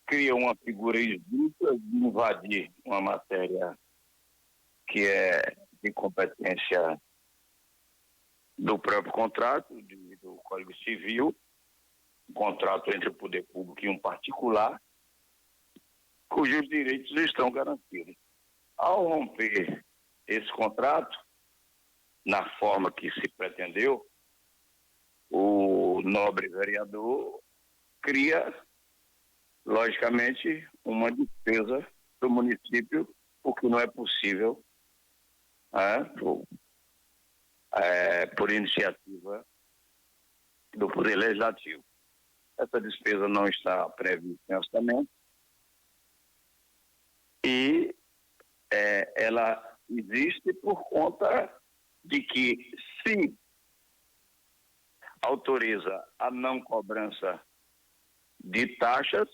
cria uma figura esdrúxula de invadir uma matéria que é de competência do próprio contrato, do Código Civil, um contrato entre o poder público e um particular, cujos direitos estão garantidos. Ao romper esse contrato, na forma que se pretendeu, o nobre vereador cria, logicamente, uma despesa do município, porque não é possível, por iniciativa do Poder Legislativo. Essa despesa não está prevista em orçamento e ela existe por conta de que, se autoriza a não cobrança de taxas,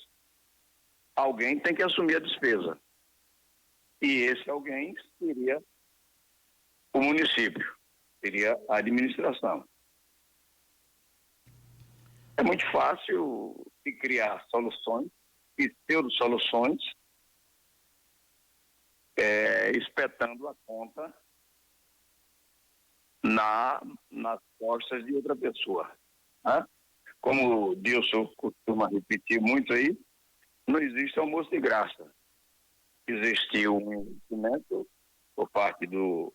alguém tem que assumir a despesa. E esse alguém seria o município, seria a administração. É muito fácil de criar soluções, pseudo-soluções, espetando a conta nas costas de outra pessoa. Como o Dilson costuma repetir muito aí, não existe almoço de graça. Existiu um investimento por parte do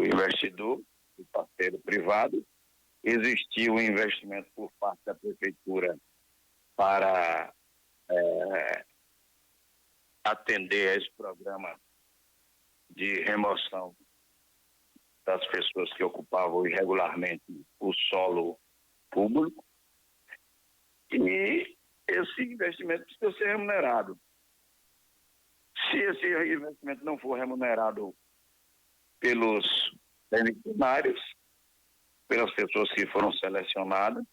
investidor, do parceiro privado, existiu um investimento por parte da prefeitura para atender a esse programa de remoção das pessoas que ocupavam irregularmente o solo público, e esse investimento precisa ser remunerado. Se esse investimento não for remunerado pelos beneficiários, pelas pessoas que foram selecionadas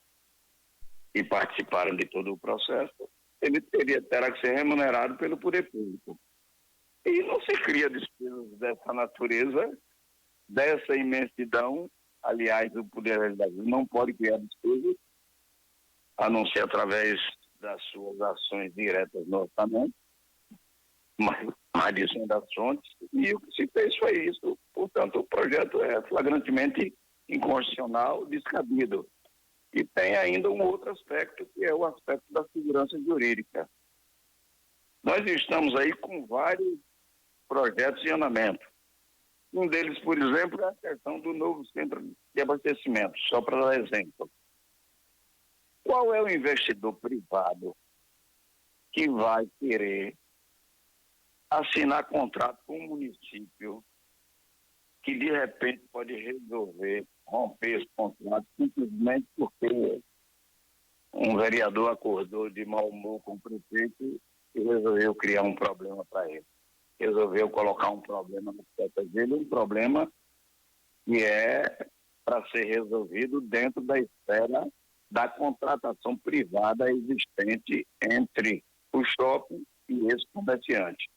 e participaram de todo o processo, ele terá que ser remunerado pelo poder público. E não se cria despesas dessa natureza, dessa imensidão. Aliás, o Poder Legislativo não pode criar despesas, a não ser através das suas ações diretas no orçamento, mas disso das fontes, e o que se fez foi isso. Portanto, o projeto é flagrantemente inconstitucional, descabido. E tem ainda um outro aspecto, que é o aspecto da segurança jurídica. Nós estamos aí com vários projetos em andamento. Um deles, por exemplo, é a questão do novo centro de abastecimento, só para dar exemplo. Qual é o investidor privado que vai querer assinar contrato com um município que, de repente, pode resolver romper esse contrato simplesmente porque um vereador acordou de mau humor com o prefeito e resolveu criar um problema para ele? Resolveu colocar um problema nas costas dele, um problema que é para ser resolvido dentro da esfera da contratação privada existente entre o shopping e esse comerciante.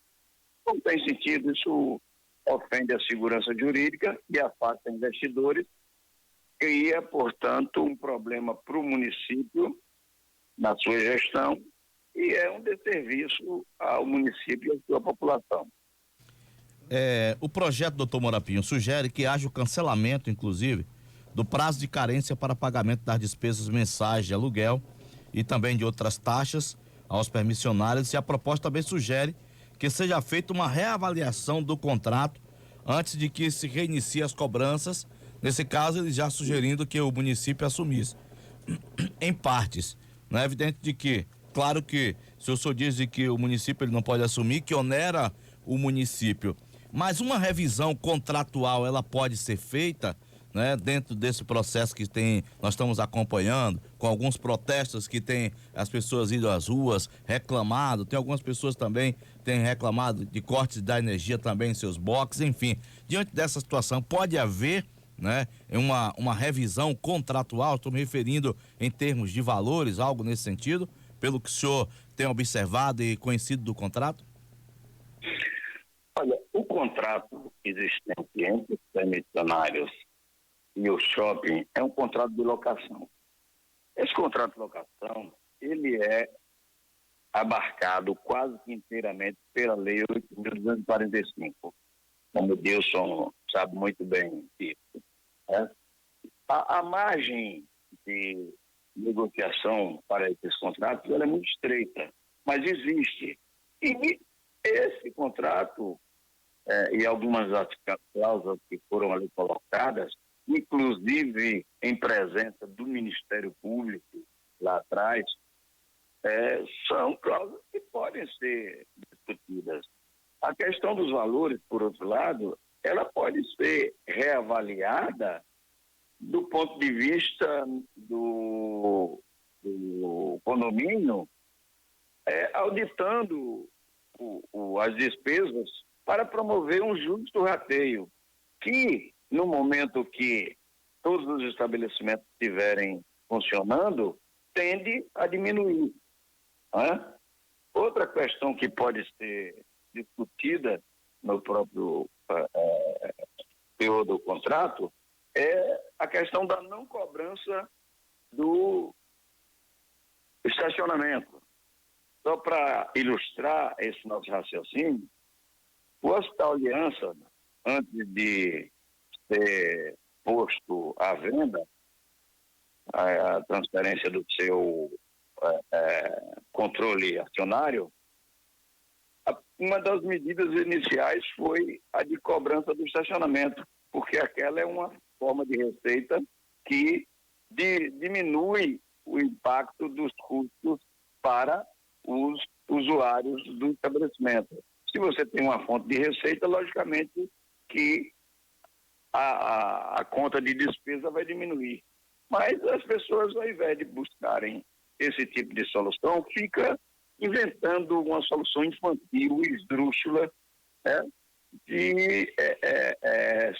Não tem sentido, isso ofende a segurança jurídica e afasta investidores, cria, portanto, um problema para o município na sua gestão e é um desserviço ao município e à sua população. O projeto, doutor Morapinho, sugere que haja o cancelamento, inclusive, do prazo de carência para pagamento das despesas mensais de aluguel e também de outras taxas aos permissionários, e a proposta também sugere que seja feita uma reavaliação do contrato antes de que se reinicie as cobranças. Nesse caso, ele já sugerindo que o município assumisse em partes. Não é evidente de que, claro que, se o senhor diz de que o município ele não pode assumir, que onera o município, mas uma revisão contratual ela pode ser feita, né, dentro desse processo que nós estamos acompanhando, com alguns protestos que tem as pessoas indo às ruas, reclamado, tem algumas pessoas também que têm reclamado de cortes da energia também em seus boxes, enfim. Diante dessa situação, pode haver, né, uma revisão contratual, estou me referindo em termos de valores, algo nesse sentido, pelo que o senhor tem observado e conhecido do contrato? Olha, o contrato existente entre os permissionários e o shopping é um contrato de locação. Esse contrato de locação, ele é abarcado quase que inteiramente pela Lei 8.245, como o Dilson sabe muito bem disso, né? A margem de negociação para esses contratos ela é muito estreita, mas existe. E esse contrato e algumas das cláusulas que foram ali colocadas, inclusive em presença do Ministério Público lá atrás, são cláusulas que podem ser discutidas. A questão dos valores, por outro lado, ela pode ser reavaliada do ponto de vista do condomínio, auditando as despesas para promover um justo rateio, que no momento que todos os estabelecimentos estiverem funcionando, tende a diminuir. Né? Outra questão que pode ser discutida no próprio teor do contrato é a questão da não cobrança do estacionamento. Só para ilustrar esse nosso raciocínio, o Hospital Aliança, antes de ser posto à venda, a transferência do seu controle acionário, uma das medidas iniciais foi a de cobrança do estacionamento, porque aquela é uma forma de receita que diminui o impacto dos custos para os usuários do estabelecimento. Se você tem uma fonte de receita, logicamente que a conta de despesa vai diminuir. Mas as pessoas, ao invés de buscarem esse tipo de solução, fica inventando uma solução infantil, esdrúxula, de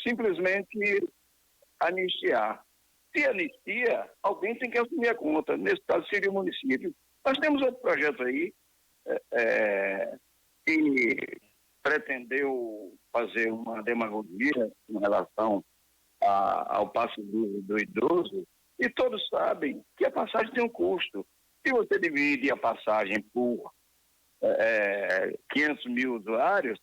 simplesmente anistiar. Se anistia, alguém tem que assumir a conta. Nesse caso, seria o município. Nós temos outro projeto aí que pretendeu fazer uma demagogia em relação ao passe do idoso, e todos sabem que a passagem tem um custo. Se você divide a passagem por 500 mil usuários,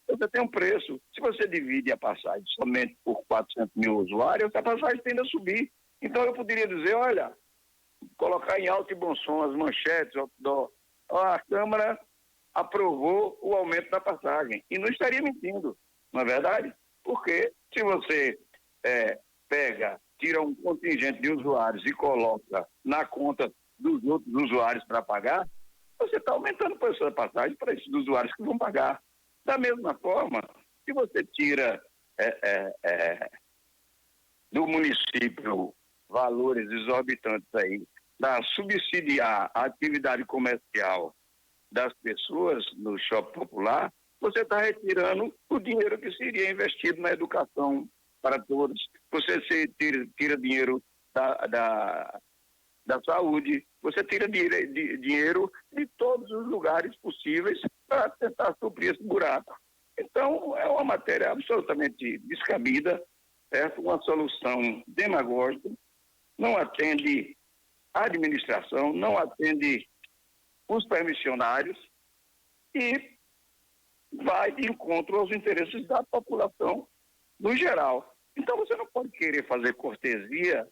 você tem um preço. Se você divide a passagem somente por 400 mil usuários, a passagem tende a subir. Então eu poderia dizer, olha, colocar em alto e bom som as manchetes, a Câmara aprovou o aumento da passagem. E não estaria mentindo, não é verdade? Porque se você tira um contingente de usuários e coloca na conta dos outros usuários para pagar, você está aumentando o preço da passagem para esses usuários que vão pagar. Da mesma forma, se você tira do município valores exorbitantes aí para subsidiar a atividade comercial das pessoas no shopping popular, você está retirando o dinheiro que seria investido na educação para todos. Você tira dinheiro da saúde, você tira dinheiro de todos os lugares possíveis para tentar suprir esse buraco. Então, é uma matéria absolutamente descabida, uma solução demagógica, não atende a administração, não atende os permissionários e vai de encontro aos interesses da população no geral. Então, você não pode querer fazer cortesia,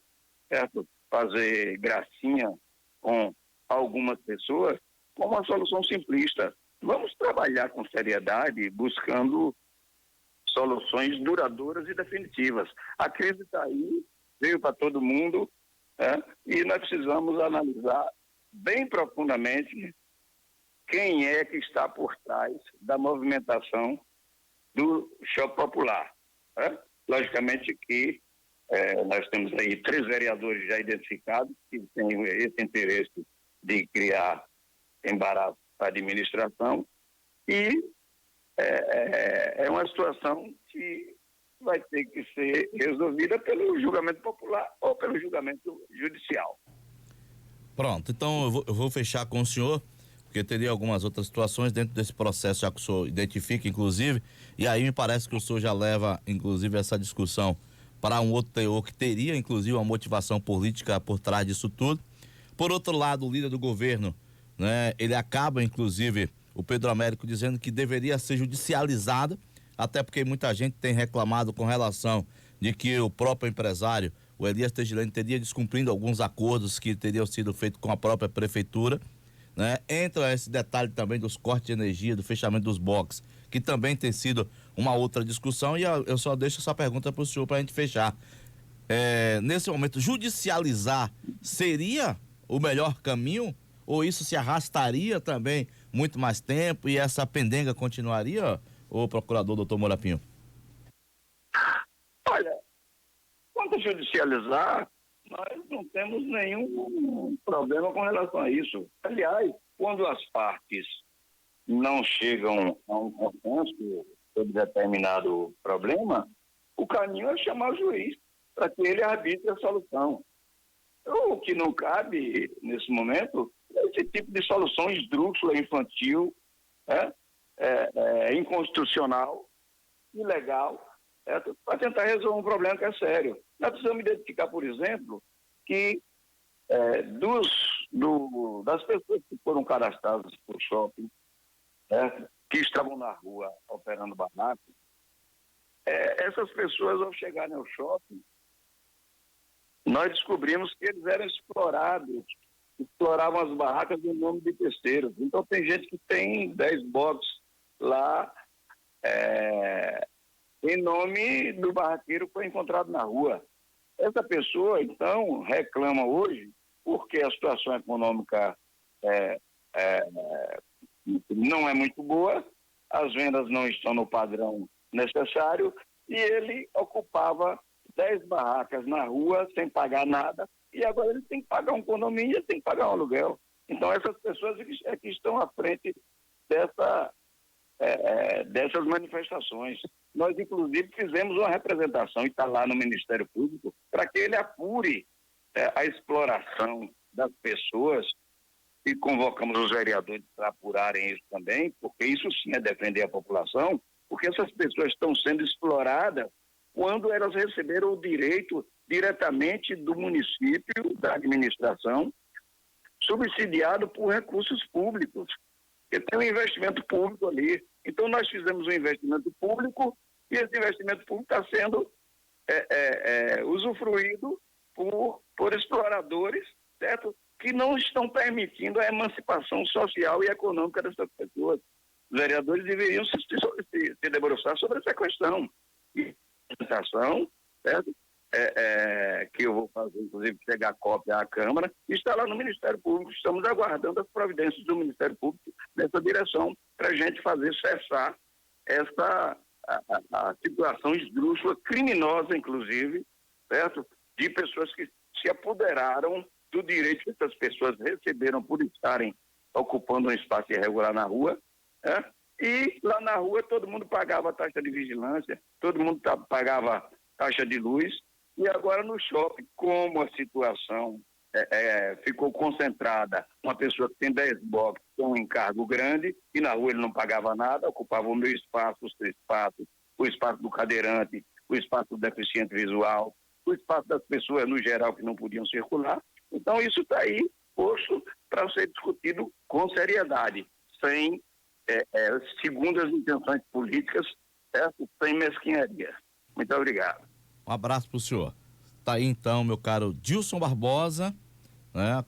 certo? Fazer gracinha com algumas pessoas com uma solução simplista. Vamos trabalhar com seriedade, buscando soluções duradouras e definitivas. A crise está aí, veio para todo mundo, e nós precisamos analisar bem profundamente quem é que está por trás da movimentação do shopping popular. Logicamente que nós temos aí 3 vereadores já identificados que têm esse interesse de criar embaraço para a administração e é uma situação que vai ter que ser resolvida pelo julgamento popular ou pelo julgamento judicial. Pronto, então eu vou fechar com o senhor, porque teria algumas outras situações dentro desse processo, já que o senhor identifica, inclusive, e aí me parece que o senhor já leva, inclusive, essa discussão para um outro teor que teria, inclusive, uma motivação política por trás disso tudo. Por outro lado, o líder do governo, né? Ele acaba, inclusive, o Pedro Américo dizendo que deveria ser judicializada, até porque muita gente tem reclamado com relação de que o próprio empresário, o Elias Tegilani, teria descumprindo alguns acordos que teriam sido feitos com a própria prefeitura, né? Entra esse detalhe também dos cortes de energia, do fechamento dos boxes, que também tem sido uma outra discussão, e eu só deixo essa pergunta para o senhor para a gente fechar. Nesse momento, judicializar seria o melhor caminho? Ou isso se arrastaria também muito mais tempo e essa pendenga continuaria, o procurador doutor Moura Pinho? Olha, quanto a judicializar, nós não temos nenhum problema com relação a isso. Aliás, quando as partes não chegam a um consenso sobre determinado problema, o caminho é chamar o juiz para que ele arbitre a solução. O que não cabe, nesse momento, é esse tipo de solução esdrúxula, infantil, inconstitucional, ilegal, para tentar resolver um problema que é sério. Nós precisamos identificar, por exemplo, que das pessoas que foram cadastradas por shopping, que estavam na rua operando barracos, essas pessoas, ao chegarem ao shopping, nós descobrimos que eles eram exploravam as barracas em nome de terceiros. Então tem gente que tem 10 boxes lá em nome do barraqueiro que foi encontrado na rua. Essa pessoa, então, reclama hoje porque a situação econômica não é muito boa, as vendas não estão no padrão necessário e ele ocupava 10 barracas na rua sem pagar nada e agora ele tem que pagar um condomínio, ele tem que pagar um aluguel. Então essas pessoas é que estão à frente dessas manifestações. Nós, inclusive, fizemos uma representação e está lá no Ministério Público para que ele apure a exploração das pessoas e convocamos os vereadores para apurarem isso também, porque isso sim é defender a população, porque essas pessoas estão sendo exploradas quando elas receberam o direito diretamente do município, da administração, subsidiado por recursos públicos. Porque tem um investimento público ali. Então, nós fizemos um investimento público e esse investimento público está sendo usufruído por exploradores, certo? Que não estão permitindo a emancipação social e econômica dessas pessoas. Os vereadores deveriam se debruçar sobre essa questão. E a apresentação, certo? Que eu vou fazer, inclusive, chegar a cópia à Câmara, está lá no Ministério Público. Estamos aguardando as providências do Ministério Público nessa direção para a gente fazer cessar a situação esdrúxula, criminosa, inclusive, certo? De pessoas que se apoderaram do direito que essas pessoas receberam por estarem ocupando um espaço irregular na rua, e lá na rua todo mundo pagava taxa de vigilância, todo mundo pagava taxa de luz, e agora no shopping, como a situação ficou concentrada, uma pessoa que tem 10 boxes com um encargo grande, e na rua ele não pagava nada, ocupava o meu espaço, o seu espaço, o espaço do cadeirante, o espaço do deficiente visual, o espaço das pessoas no geral que não podiam circular. Então isso está aí posto para ser discutido com seriedade, sem segundas intenções políticas, certo? Sem mesquinharia. Muito obrigado. Um abraço pro senhor. Tá aí então, meu caro Dilson Barbosa, né?